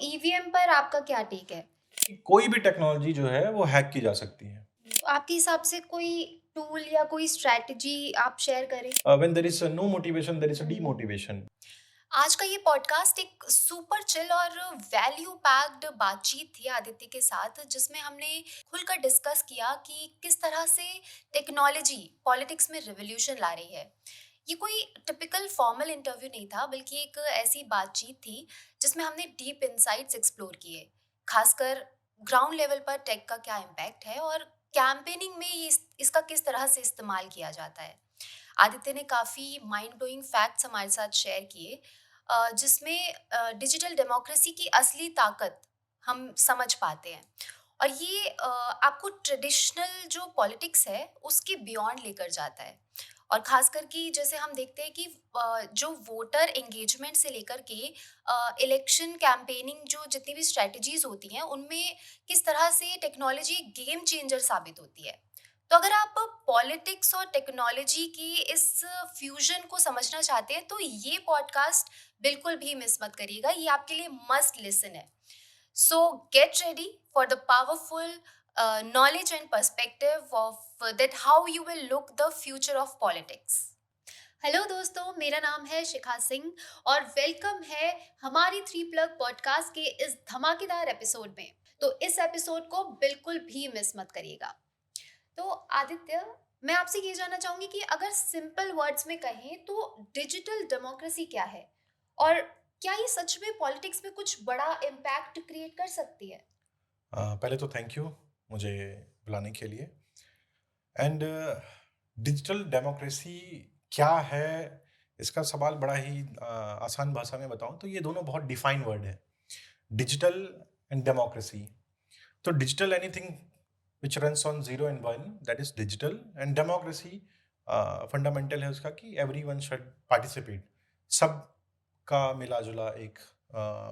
EVM पर आपका क्या टेक है? कोई भी टेक्नोलॉजी जो है वो हैक की जा सकती है। आपके हिसाब से कोई टूल या कोई स्ट्रैटेजी आप शेयर करें? When there is no motivation there is a demotivation. आज का ये पॉडकास्ट एक सुपर चिल और वैल्यू पैक्ड बातचीत थी आदित्य के साथ, जिसमें हमने खुलकर डिस्कस किया कि किस तरह से टेक्नोलॉजी पॉलिटिक्स में रिवॉल्यूशन ला रही है। ये कोई टिपिकल फॉर्मल इंटरव्यू नहीं था, बल्कि एक ऐसी बातचीत थी जिसमें हमने डीप इनसाइट्स एक्सप्लोर किए, खासकर ग्राउंड लेवल पर टेक का क्या इम्पैक्ट है और कैंपेनिंग में इसका किस तरह से इस्तेमाल किया जाता है। आदित्य ने काफ़ी माइंड ब्लोइंग फैक्ट्स हमारे साथ शेयर किए, जिसमें डिजिटल डेमोक्रेसी की असली ताकत हम समझ पाते हैं। और ये आपको ट्रेडिशनल जो पॉलिटिक्स है उसके बियॉन्ड लेकर जाता है। और खासकर कि जैसे हम देखते हैं कि जो वोटर एंगेजमेंट से लेकर के इलेक्शन कैंपेनिंग, जो जितनी भी स्ट्रेटजीज होती हैं उनमें किस तरह से टेक्नोलॉजी गेम चेंजर साबित होती है। तो अगर आप पॉलिटिक्स और टेक्नोलॉजी की इस फ्यूजन को समझना चाहते हैं तो ये पॉडकास्ट बिल्कुल भी मिस मत करिएगा, ये आपके लिए मस्ट लिसन है। सो get ready for the powerful knowledge and perspective of that how you will look the future of politics. Hello दोस्तों, मेरा नाम है शिखा सिंह और वेलकम है हमारी थ्री प्लग पॉडकास्ट के इस धमाकेदार एपिसोड में। तो इस एपिसोड को बिल्कुल भी मिस मत करिएगा। तो आदित्य, मैं आपसे ये जानना चाहूंगी कि अगर सिंपल वर्ड्स में कहें तो डिजिटल डेमोक्रेसी क्या है और क्या ये सच में पॉलिटिक्स में कुछ बड़ा इम्पैक्ट क्रिएट कर सकती है? पहले तो थैंक यू मुझे बुलाने के लिए। एंड डिजिटल डेमोक्रेसी क्या है, इसका सवाल बड़ा ही आसान भाषा में बताऊं तो ये दोनों बहुत डिफाइन वर्ड है, डिजिटल एंड डेमोक्रेसी। तो digital anything which runs on zero and one, that is digital. And democracy fundamental है उसका कि एवरी वन शुड पार्टिसिपेट, सब का मिला जुला एक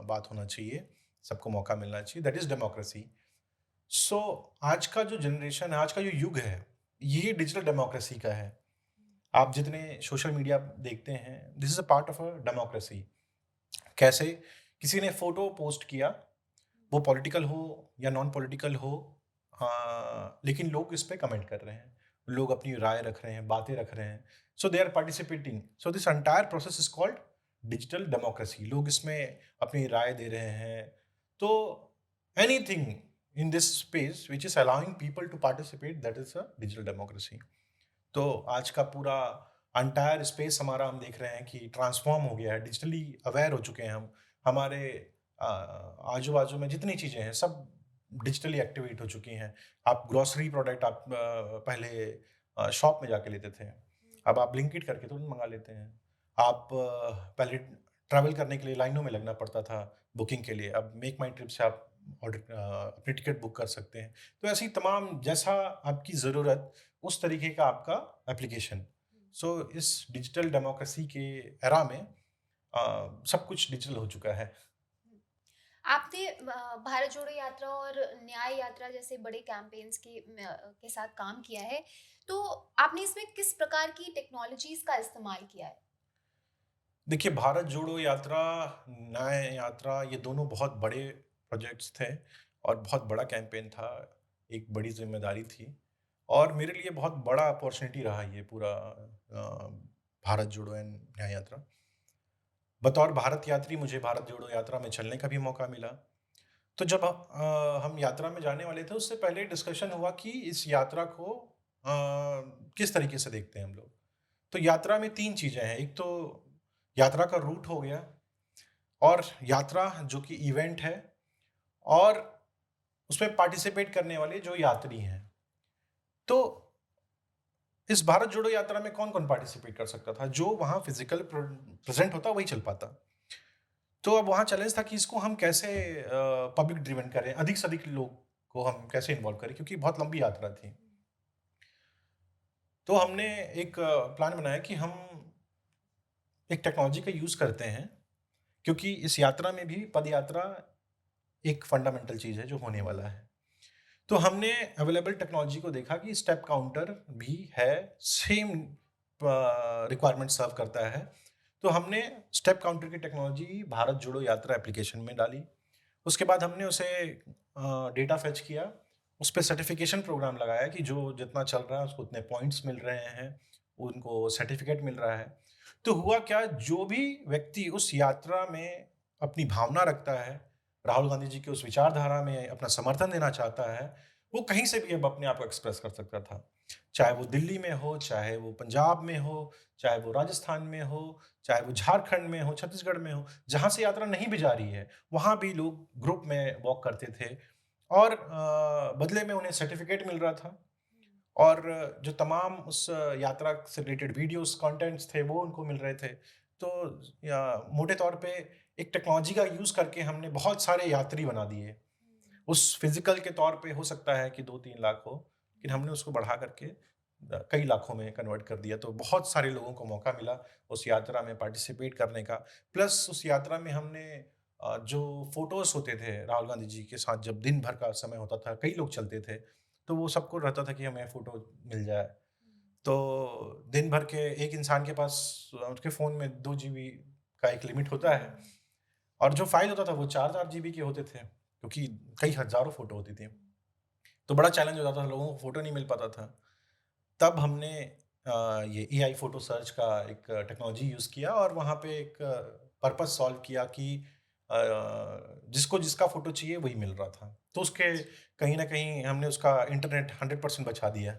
बात होना चाहिए, सबको मौका मिलना चाहिए, दैट इज डेमोक्रेसी। सो आज का जो जनरेशन है, आज का जो युग है, ये डिजिटल डेमोक्रेसी का है। आप जितने सोशल मीडिया देखते हैं, this is a part of a democracy. कैसे? किसी ने फोटो पोस्ट किया, वो पॉलिटिकल हो या नॉन पॉलिटिकल हो, लेकिन लोग इस पे कमेंट कर रहे हैं, लोग अपनी राय रख रहे हैं, बातें रख रहे हैं। So they are participating. So this entire process is called digital democracy. लोग इसमें अपनी राय दे रहे हैं। तो anything in this space which is allowing people to participate, that is a digital democracy. तो आज का पूरा अंटायर स्पेस हमारा, हम देख रहे हैं कि ट्रांसफॉर्म हो गया है, डिजिटली अवेयर हो चुके हैं हम। हमारे आजू बाजू में जितनी चीज़ें हैं सब डिजिटली एक्टिवेट हो चुकी हैं। आप ग्रोसरी प्रोडक्ट आप पहले शॉप में जाके लेते थे, अब आप ब्लिंकिट करके तुरंत मंगा लेते हैं। आप पहले ट्रैवल करने के लिए लाइनों में लगना पड़ता था बुकिंग के लिए, अब मेक माई ट्रिप से आप ऑर्डर अपनी टिकट बुक कर सकते हैं। तो ऐसी तमाम, जैसा आपकी ज़रूरत उस तरीके का आपका एप्लीकेशन। सो इस डिजिटल डेमोक्रेसी के एरा में सब कुछ डिजिटल हो चुका है। आपने भारत जोड़ो यात्रा और न्याय यात्रा जैसे बड़े कैंपेन्स के साथ काम किया है, तो आपने इसमें किस प्रकार की टेक्नोलॉजीज का इस्तेमाल किया है? देखिए, भारत जोड़ो यात्रा, न्याय यात्रा, ये दोनों बहुत बड़े प्रोजेक्ट्स थे और बहुत बड़ा कैंपेन था, एक बड़ी ज़िम्मेदारी थी और मेरे लिए बहुत बड़ा अपॉर्च्युनिटी रहा ये पूरा भारत जोड़ो एंड न्याय यात्रा। बतौर भारत यात्री मुझे भारत जोड़ो यात्रा में चलने का भी मौका मिला। तो जब हम यात्रा में जाने वाले थे, उससे पहले डिस्कशन हुआ कि इस यात्रा को किस तरीके से देखते हैं हम लोग। तो यात्रा में 3 चीज़ें हैं, एक तो यात्रा का रूट हो गया, और यात्रा जो कि इवेंट है, और उसमें पार्टिसिपेट करने वाले जो यात्री हैं। तो इस भारत जोड़ो यात्रा में कौन-कौन पार्टिसिपेट कर सकता था? जो वहाँ फिज़िकल प्रेज़ेंट होता वही चल पाता। तो अब वहाँ चैलेंज था कि इसको हम कैसे पब्लिक ड्रिवन करें, अधिक से अधिक लोग को हम कैसे इन्वॉल्व करें, क्योंकि बहुत लंबी यात्रा थी। तो हमने एक प्लान बनाया कि हम एक टेक्नोलॉजी का यूज़ करते हैं, क्योंकि इस यात्रा में भी पद यात्रा एक फंडामेंटल चीज़ है जो होने वाला है। तो हमने अवेलेबल टेक्नोलॉजी को देखा कि स्टेप काउंटर भी है, सेम रिक्वायरमेंट सर्व करता है। तो हमने स्टेप काउंटर की टेक्नोलॉजी भारत जोड़ो यात्रा एप्लीकेशन में डाली। उसके बाद हमने उसे डेटा फेच किया, उस पे सर्टिफ़िकेशन प्रोग्राम लगाया कि जो जितना चल रहा है उसको उतने पॉइंट्स मिल रहे हैं, उनको सर्टिफ़िकेट मिल रहा है। तो हुआ क्या, जो भी व्यक्ति उस यात्रा में अपनी भावना रखता है, राहुल गांधी जी की उस विचारधारा में अपना समर्थन देना चाहता है, वो कहीं से भी अब अपने आप को एक्सप्रेस कर सकता था। चाहे वो दिल्ली में हो, चाहे वो पंजाब में हो, चाहे वो राजस्थान में हो, चाहे वो झारखंड में हो, छत्तीसगढ़ में हो, जहाँ से यात्रा नहीं भी जा रही है, वहाँ भी लोग ग्रुप में वॉक करते थे और बदले में उन्हें सर्टिफ़िकेट मिल रहा था और जो तमाम उस यात्रा से रिलेटेड वीडियोज़, कंटेंट्स थे, वो उनको मिल रहे थे। तो या मोटे तौर पे एक टेक्नोलॉजी का यूज़ करके हमने बहुत सारे यात्री बना दिए। उस फ़िज़िकल के तौर पे हो सकता है कि 2-3 लाख हो, लेकिन हमने उसको बढ़ा करके कई लाखों में कन्वर्ट कर दिया। तो बहुत सारे लोगों को मौका मिला उस यात्रा में पार्टिसिपेट करने का। प्लस उस यात्रा में हमने जो फ़ोटोज़ होते थे राहुल गांधी जी के साथ, जब दिन भर का समय होता था, कई लोग चलते थे, तो वो सबको रहता था कि हमें फ़ोटो मिल जाए। तो दिन भर के एक इंसान के पास उसके फ़ोन में 2 जीबी का एक लिमिट होता है और जो फ़ाइल होता था वो 4-4 जीबी के होते थे, क्योंकि कई हज़ारों फ़ोटो होती थी। तो बड़ा चैलेंज हो जाता था, लोगों को फ़ोटो नहीं मिल पाता था। तब हमने ये एआई फ़ोटो सर्च का एक टेक्नोलॉजी यूज़ किया और वहाँ पे एक पर्पस सॉल्व किया कि अ, जिसको जिसका फ़ोटो चाहिए वही मिल रहा था। तो उसके कहीं न कहीं हमने उसका इंटरनेट 100% बचा दिया।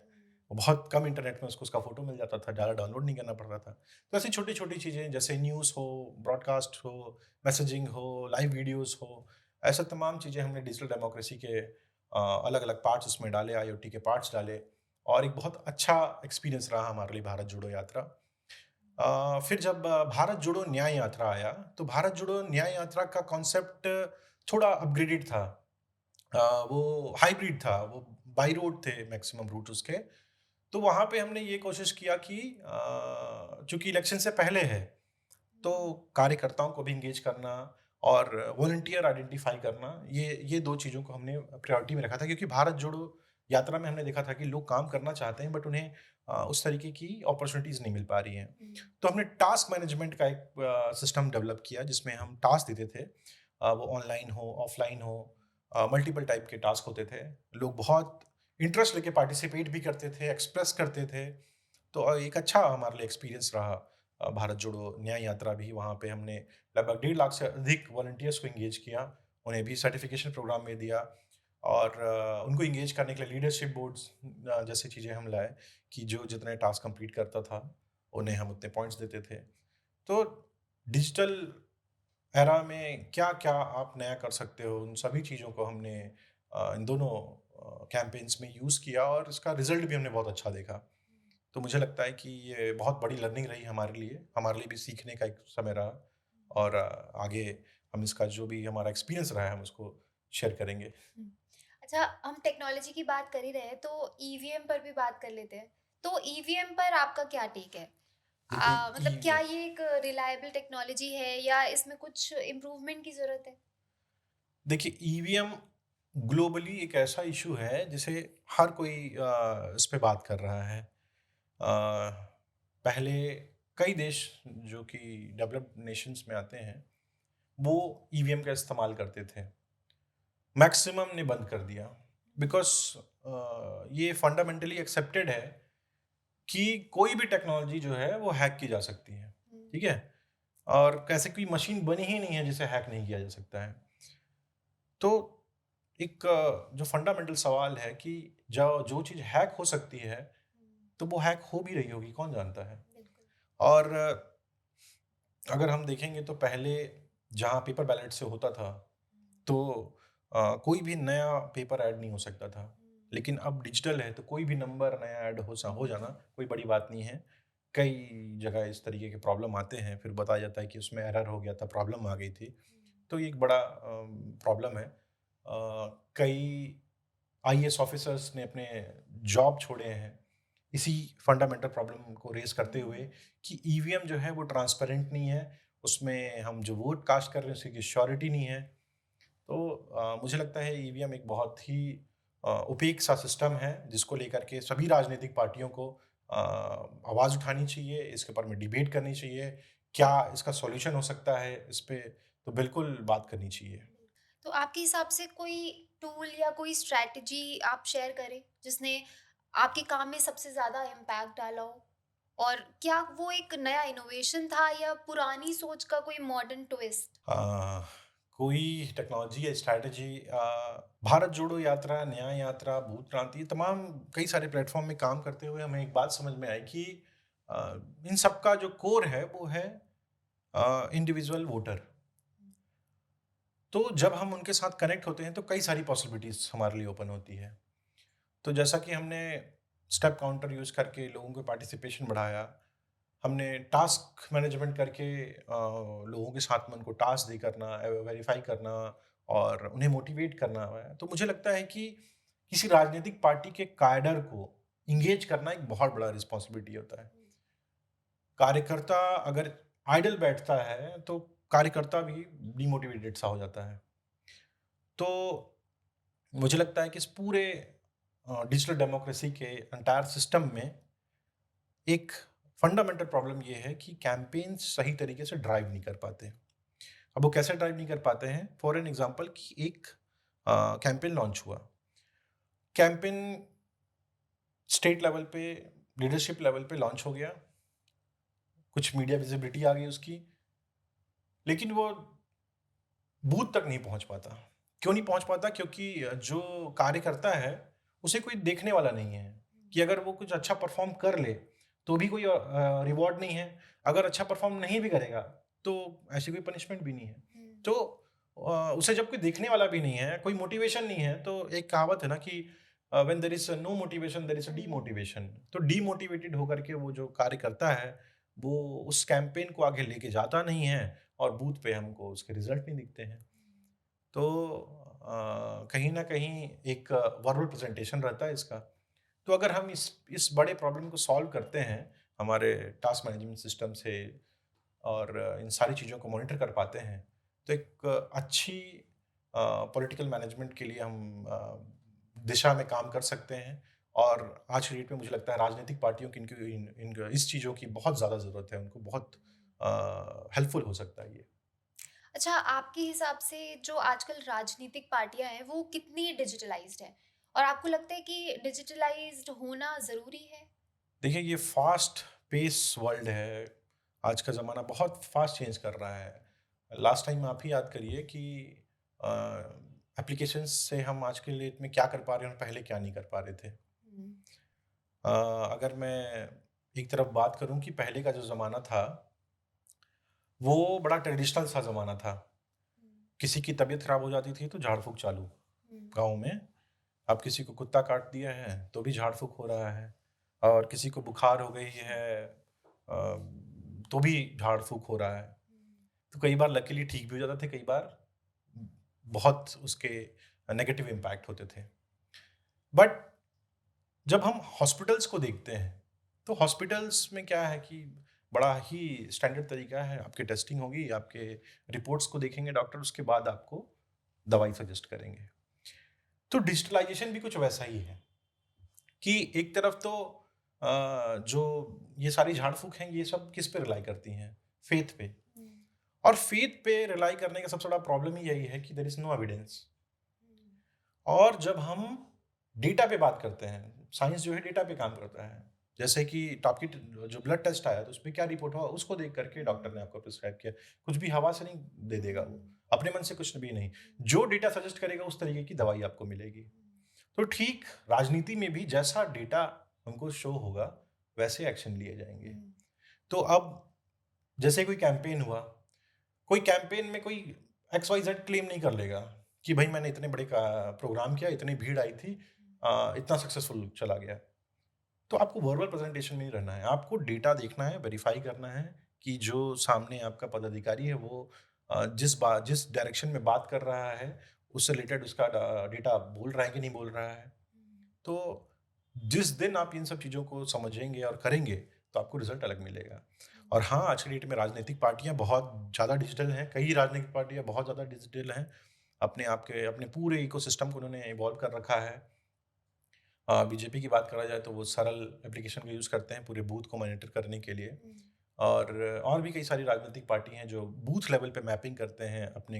बहुत कम इंटरनेट में उसको उसका फ़ोटो मिल जाता था, ज़्यादा डाउनलोड नहीं करना पड़ता था। तो ऐसी छोटी-छोटी चीज़ें जैसे न्यूज़ हो, ब्रॉडकास्ट हो, मैसेजिंग हो, लाइव वीडियोज़ हो, ऐसा तमाम चीज़ें हमने डिजिटल डेमोक्रेसी के अलग-अलग पार्ट्स उसमें डाले, आईओटी के पार्ट्स डाले और एक बहुत अच्छा एक्सपीरियंस रहा हमारे लिए भारत जोड़ो यात्रा। फिर जब भारत जोड़ो न्याय यात्रा आया, तो भारत जोड़ो न्याय यात्रा का कॉन्सेप्ट थोड़ा अपग्रेडेड था। वो हाइब्रिड था, वो बाय रोड थे मैक्सिमम रूट उसके। तो वहाँ पे हमने ये कोशिश किया कि चूँकि इलेक्शन से पहले है, तो कार्यकर्ताओं को भी एंगेज करना और वॉलंटियर आइडेंटिफाई करना, ये 2 चीज़ों को हमने प्रायोरिटी में रखा था, क्योंकि भारत जोड़ो यात्रा में हमने देखा था कि लोग काम करना चाहते हैं बट उन्हें उस तरीके की अपॉर्च्युनिटीज़ नहीं मिल पा रही हैं। तो हमने टास्क मैनेजमेंट का एक सिस्टम डेवलप किया जिसमें हम टास्क देते थे। वो ऑनलाइन हो, ऑफलाइन हो, मल्टीपल टाइप के टास्क होते थे। लोग बहुत इंटरेस्ट लेके पार्टिसिपेट भी करते थे, एक्सप्रेस करते थे। तो एक अच्छा हमारे लिए एक्सपीरियंस रहा। भारत जोड़ो न्याय यात्रा भी, वहाँ पे हमने लगभग 1.5 लाख से अधिक वॉलंटियर्स को एंगेज किया, उन्हें भी सर्टिफिकेशन प्रोग्राम में दिया और उनको एंगेज करने के लिए लीडरशिप बोर्ड्स जैसी चीज़ें हम लाए कि जो जितने टास्क कंप्लीट करता था, उन्हें हम उतने पॉइंट्स देते थे। तो डिजिटल एरा में क्या-क्या आप नया कर सकते हो, उन सभी चीज़ों को हमने इन दोनों कैम्पेन्स में यूज़ किया और इसका रिज़ल्ट भी हमने बहुत अच्छा देखा। तो मुझे लगता है कि ये बहुत बड़ी लर्निंग रही हमारे लिए भी सीखने का एक समय रहा और आगे हम इसका जो भी हमारा एक्सपीरियंस रहा है, हम उसको शेयर करेंगे। हुँ। अच्छा, हम टेक्नोलॉजी की बात कर ही रहे हैं तो ईवीएम पर भी बात कर लेते हैं। तो ईवीएम पर आपका क्या टेक है? देखिए मतलब क्या ईवीएम ये एक रिलायबल टेक्नोलॉजी है या इसमें कुछ इम्प्रूवमेंट की ज़रूरत है? देखिए ईवीएम ग्लोबली एक ऐसा इश्यू है जिसे हर कोई इस पे बात कर रहा है। पहले कई देश जो कि डेवलप्ड नेशंस में आते हैं, वो ईवीएम का इस्तेमाल करते थे। मैक्सिमम ने बंद कर दिया बिकॉज़ ये फंडामेंटली एक्सेप्टेड है कि कोई भी टेक्नोलॉजी जो है वो हैक की जा सकती है, हुँ, ठीक है? और ऐसी कोई मशीन बनी ही नहीं है जिसे हैक नहीं किया जा सकता है। तो एक जो फंडामेंटल सवाल है कि जो जो चीज़ हैक हो सकती है, हुँ, तो वो हैक हो भी रही होगी, कौन जानता है? बिल्कुल। और अगर हम देखेंगे तो पहले जहाँ पेपर बैलेट से होता था, हुँ, तो कोई भी नया पेपर ऐड नहीं हो सकता था। हुँ, लेकिन अब डिजिटल है तो कोई भी नंबर नया ऐड हो जाना कोई बड़ी बात नहीं है। कई जगह इस तरीके के प्रॉब्लम आते हैं, फिर बताया जाता है कि उसमें एरर हो गया था, प्रॉब्लम आ गई थी। तो ये एक बड़ा प्रॉब्लम है। कई आईएएस ऑफिसर्स ने अपने जॉब छोड़े हैं, इसी फंडामेंटल प्रॉब्लम को रेज़ करते हुए हुँ, कि ईवीएम जो है वो ट्रांसपेरेंट नहीं है, उसमें हम जो वोट कास्ट कर रहे हैं उसकी श्योरिटी नहीं है। तो मुझे लगता है ईवीएम एक बहुत ही ओपेक सा सिस्टम है जिसको लेकर के सभी राजनीतिक पार्टियों को आवाज़ उठानी चाहिए, इसके ऊपर में डिबेट करनी चाहिए। क्या इसका सॉल्यूशन हो सकता है इस पे? तो बिल्कुल बात करनी चाहिए। तो आपके हिसाब से कोई टूल या कोई स्ट्रैटेजी आप शेयर करें जिसने आपके काम में सबसे ज़्यादा इम्पैक्ट डाला हो? और क्या वो एक नया इनोवेशन था या पुरानी सोच का कोई मॉडर्न ट्विस्ट? अ, कोई टेक्नोलॉजी या स्ट्रैटेजी, भारत जोड़ो यात्रा, न्याय यात्रा, भूत क्रांति, तमाम कई सारे प्लेटफ़ॉर्म में काम करते हुए हमें एक बात समझ में आई कि अ, इन सब का जो कोर है वो है इंडिविजुअल वोटर। तो जब हम उनके साथ कनेक्ट होते हैं तो कई सारी पॉसिबिलिटीज़ हमारे लिए ओपन होती है। तो जैसा कि हमने स्टेप काउंटर यूज़ करके लोगों के पार्टिसिपेशन बढ़ाया, हमने टास्क मैनेजमेंट करके लोगों के साथ में उनको टास्क दे करना, वेरीफाई करना और उन्हें मोटिवेट करना है। तो मुझे लगता है कि किसी राजनीतिक पार्टी के कैडर को एंगेज करना एक बहुत बड़ा रिस्पॉन्सिबिलिटी होता है। कार्यकर्ता अगर आइडल बैठता है तो कार्यकर्ता भी डिमोटिवेटेड सा हो जाता है। तो मुझे लगता है कि इस पूरे डिजिटल डेमोक्रेसी के एंटायर सिस्टम में एक फंडामेंटल प्रॉब्लम ये है कि कैंपेन्स सही तरीके से ड्राइव नहीं कर पाते। अब वो कैसे ड्राइव नहीं कर पाते हैं? फॉर एन एग्ज़ाम्पल कि एक कैंपेन लॉन्च हुआ। कैंपेन स्टेट लेवल पे, लीडरशिप लेवल पे लॉन्च हो गया। कुछ मीडिया विज़िबिलिटी आ गई उसकी, लेकिन वो बूथ तक नहीं पहुँच पाता। क्यों नहीं पहुँच पाता? क्योंकि जो कार्यकर्ता है, उसे कोई देखने वाला नहीं है कि अगर वो कुछ अच्छा परफ़ॉर्म कर ले, तो भी कोई रिवॉर्ड नहीं है। अगर अच्छा परफ़ॉर्म नहीं भी करेगा, तो ऐसी कोई पनिशमेंट भी नहीं है। तो उसे जब कोई देखने वाला भी नहीं है, कोई मोटिवेशन नहीं है, तो एक कहावत है ना कि when there is no motivation there is a demotivation. तो डीमोटिवेटेड होकर के वो जो कार्य करता है, वो उस कैंपेन को आगे लेके जाता नहीं है और बूथ पे हमको उसके रिज़ल्ट नहीं दिखते हैं। तो कहीं न कहीं एक वर्बल प्रेज़ेंटेशन रहता है इसका। तो अगर हम इस बड़े प्रॉब्लम को सॉल्व करते हैं, हमारे टास्क मैनेजमेंट सिस्टम से और इन सारी चीज़ों को मॉनिटर कर पाते हैं, तो एक अच्छी पॉलिटिकल मैनेजमेंट के लिए हम दिशा में काम कर सकते हैं। और आज की डेट में मुझे लगता है राजनीतिक पार्टियों की इनकी इन इन इस चीज़ों की बहुत ज़्यादा ज़रूरत है, उनको बहुत हेल्पफुल हो सकता है ये। अच्छा, आपके हिसाब से जो आजकल राजनीतिक पार्टियाँ हैं, वो कितनी डिजिटलाइज़्ड हैं? और आपको लगता है कि डिजिटलाइज़्ड होना ज़रूरी है? देखिए, ये फ़ास्ट पेस वर्ल्ड है। आज का ज़माना बहुत फ़ास्ट चेंज कर रहा है। लास्ट टाइम आप ही याद करिए कि अ, एप्लीकेशंस से हम आज के डेट में क्या कर पा रहे हैं और पहले क्या नहीं कर पा रहे थे। हुँ, अगर मैं एक तरफ बात करूँ कि पहले का जो ज़माना था, वो बड़ा ट्रेडिशनल सा ज़माना था। हुँ, किसी की तबीयत ख़राब हो जाती थी तो झाड़-फूँक चालू, हुँ, गाँव में। अब किसी को कुत्ता काट दिया है तो भी झाड़-फूँक हो रहा है और किसी को बुखार हो गई है तो भी झाड़-फूँक हो रहा है। हुँ, तो कई बार लकीली ठीक भी हो जाते थे, कई बार बहुत उसके नेगेटिव इम्पैक्ट होते थे। बट जब हम हॉस्पिटल्स को देखते हैं, तो हॉस्पिटल्स में क्या है कि बड़ा ही स्टैंडर्ड तरीका है, आपकी टेस्टिंग होगी, आपके रिपोर्ट्स को देखेंगे डॉक्टर, उसके बाद आपको दवाई सजेस्ट करेंगे। तो डिजिटलाइज़ेशन भी कुछ वैसा ही है कि एक तरफ तो जो ये सारी झाड़-फूँक हैं, ये सब किस पे रिलाई करती हैं? फ़ेथ पे। हुँ, और फ़ेथ पे रिलाई करने का सबसे बड़ा प्रॉब्लम ही यही है कि देयर इज़ नो एविडेंस। हुँ, और जब हम डेटा पे बात करते हैं, साइंस जो है डेटा पे काम करता है। जैसे कि आपकी जो ब्लड टेस्ट आया तो उसमें क्या रिपोर्ट हुआ, उसको देख करके डॉक्टर ने आपको प्रिस्क्राइब किया। कुछ भी हवा से नहीं दे देगा वो, अपने मन से कुछ भी नहीं। जो डेटा सजेस्ट करेगा उस तरीके की दवाई आपको मिलेगी। तो ठीक राजनीति में भी जैसा डेटा हमको शो होगा, वैसे एक्शन लिए जाएँगे। हुँ, तो अब जैसे कोई कैंपेन हुआ, कोई कैंपेन में कोई एक्स वाई जेड क्लेम नहीं कर लेगा कि भाई मैंने इतने बड़े का प्रोग्राम किया, इतनी भीड़ आई थी, इतना सक्सेसफुल चला गया। तो आपको वर्बल प्रेजेंटेशन में ही रहना है, आपको डेटा देखना है, वेरीफाई करना है कि जो सामने आपका पदाधिकारी है वो जिस डायरेक्शन में बात कर रहा है, उससे रिलेटेड उसका डेटा बोल रहा है कि नहीं बोल रहा है। तो जिस दिन आप इन सब चीज़ों को समझेंगे और करेंगे, तो आपको रिज़ल्ट अलग मिलेगा। और हाँ, आज की डेट में राजनीतिक पार्टियाँ बहुत ज़्यादा डिजिटल हैं, कई राजनीतिक पार्टियाँ बहुत ज़्यादा डिजिटल हैं। अपने आप के अपने पूरे इकोसिस्टम को उन्होंने इवॉल्व कर रखा है। बीजेपी की बात करा जाए तो वो सरल एप्लीकेशन का यूज़ करते हैं पूरे बूथ को मॉनिटर करने के लिए। और भी कई सारी राजनीतिक पार्टी हैं जो बूथ लेवल पे मैपिंग करते हैं अपने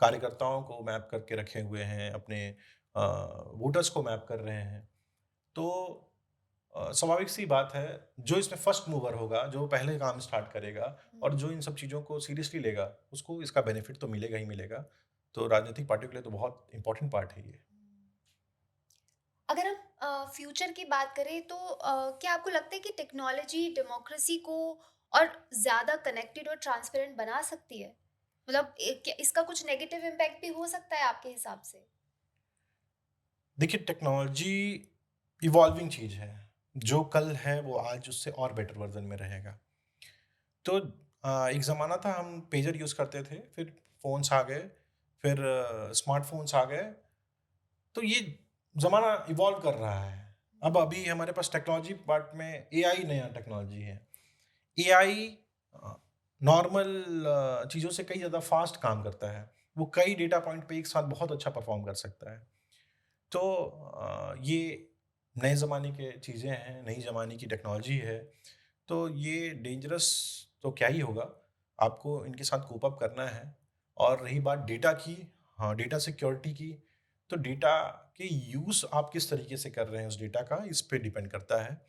कार्यकर्ताओं को मैप करके रखे हुए हैं, अपने वोटर्स को मैप कर रहे हैं। तो स्वाभाविक सी बात है, जो इसमें फर्स्ट मूवर होगा, जो पहले काम स्टार्ट करेगा और जो इन सब चीज़ों को सीरियसली लेगा, उसको इसका बेनिफिट तो मिलेगा ही मिलेगा। तो राजनीतिक पार्टियों के लिए तो बहुत इम्पोर्टेंट पार्ट है ये। अगर हम फ्यूचर की बात करें तो क्या आपको लगता है कि टेक्नोलॉजी डेमोक्रेसी को और ज़्यादा कनेक्टेड और ट्रांसपेरेंट बना सकती है? मतलब क्या इसका कुछ नेगेटिव इम्पैक्ट भी हो सकता है आपके हिसाब से? देखिए, टेक्नोलॉजी इवॉल्विंग चीज़ है। जो कल है, वो आज उससे और बेटर वर्ज़न में रहेगा। तो एक ज़माना था, हम पेजर यूज़ करते थे, फिर फ़ोन्स आ गए, फिर स्मार्टफ़ोन्स आ गए। तो ये ज़माना इवॉल्व कर रहा है। अब अभी हमारे पास टेक्नोलॉजी पार्ट में एआई नया टेक्नोलॉजी है। एआई नॉर्मल चीज़ों से कई ज़्यादा फ़ास्ट काम करता है। वो कई डेटा पॉइंट पे एक साथ बहुत अच्छा परफ़ॉर्म कर सकता है। तो ये नए ज़माने के चीज़ें हैं, नई ज़माने की टेक्नोलॉजी है। तो ये डेंजरस तो क्या ही होगा, आपको इनके साथ कोप अप करना है। और रही बात डेटा की, हाँ, डेटा सिक्योरिटी की, तो डेटा के यूज़ आप किस तरीके से कर रहे हैं उस डेटा का, इस पे डिपेंड करता है।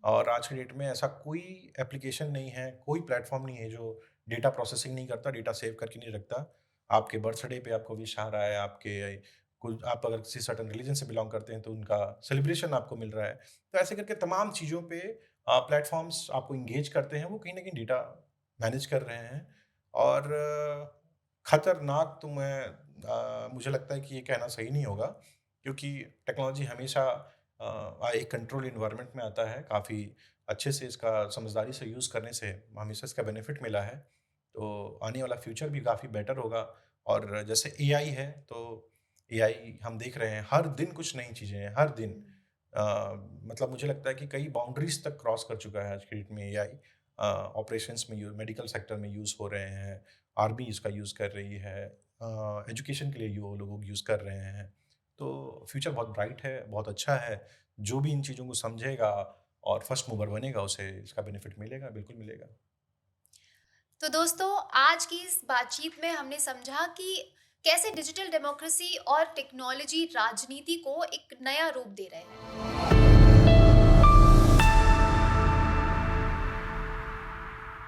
और आज के डेट में ऐसा कोई एप्लीकेशन नहीं है, कोई प्लेटफ़ॉर्म नहीं है जो डेटा प्रोसेसिंग नहीं करता, डेटा सेव करके नहीं रखता। आपके बर्थडे पे आपको विश आ रहा है, आपके कुछ, आप अगर किसी सर्टेन रिलीजन से बिलॉन्ग करते हैं तो उनका सेलिब्रेशन आपको मिल रहा है। तो ऐसे करके तमाम चीज़ों पे प्लेटफ़ॉर्म्स आपको एंगेज करते हैं, वो कहीं न कहीं डेटा मैनेज कर रहे हैं। और खतरनाक तो मुझे लगता है कि ये कहना सही नहीं होगा, क्योंकि टेक्नोलॉजी हमेशा एक कंट्रोल एनवायरनमेंट में आता है। काफ़ी अच्छे से इसका समझदारी से यूज़ करने से हमेशा इसका बेनिफिट मिला है। तो आने वाला फ्यूचर भी काफ़ी बेटर होगा। और जैसे एआई है, तो एआई हम देख रहे हैं, हर दिन कुछ नई चीज़ें हैं, हर दिन। अ, मतलब मुझे लगता है कि कई बाउंड्रीज़ तक क्रॉस कर चुका है आज की डेट में एआई। ऑपरेशंस में मेडिकल सेक्टर में यूज़ हो रहे हैं, आर्मी इसका यूज़ कर रही है, एजुकेशन के लिए वो लोग यूज़ कर रहे हैं। तो फ्यूचर बहुत ब्राइट है, बहुत अच्छा है। जो भी इन चीज़ों को समझेगा और फर्स्ट मूवर बनेगा, उसे इसका बेनिफिट मिलेगा, बिल्कुल मिलेगा। तो दोस्तों, आज की इस बातचीत में हमने समझा कि कैसे डिजिटल डेमोक्रेसी और टेक्नोलॉजी राजनीति को एक नया रूप दे रहे हैं।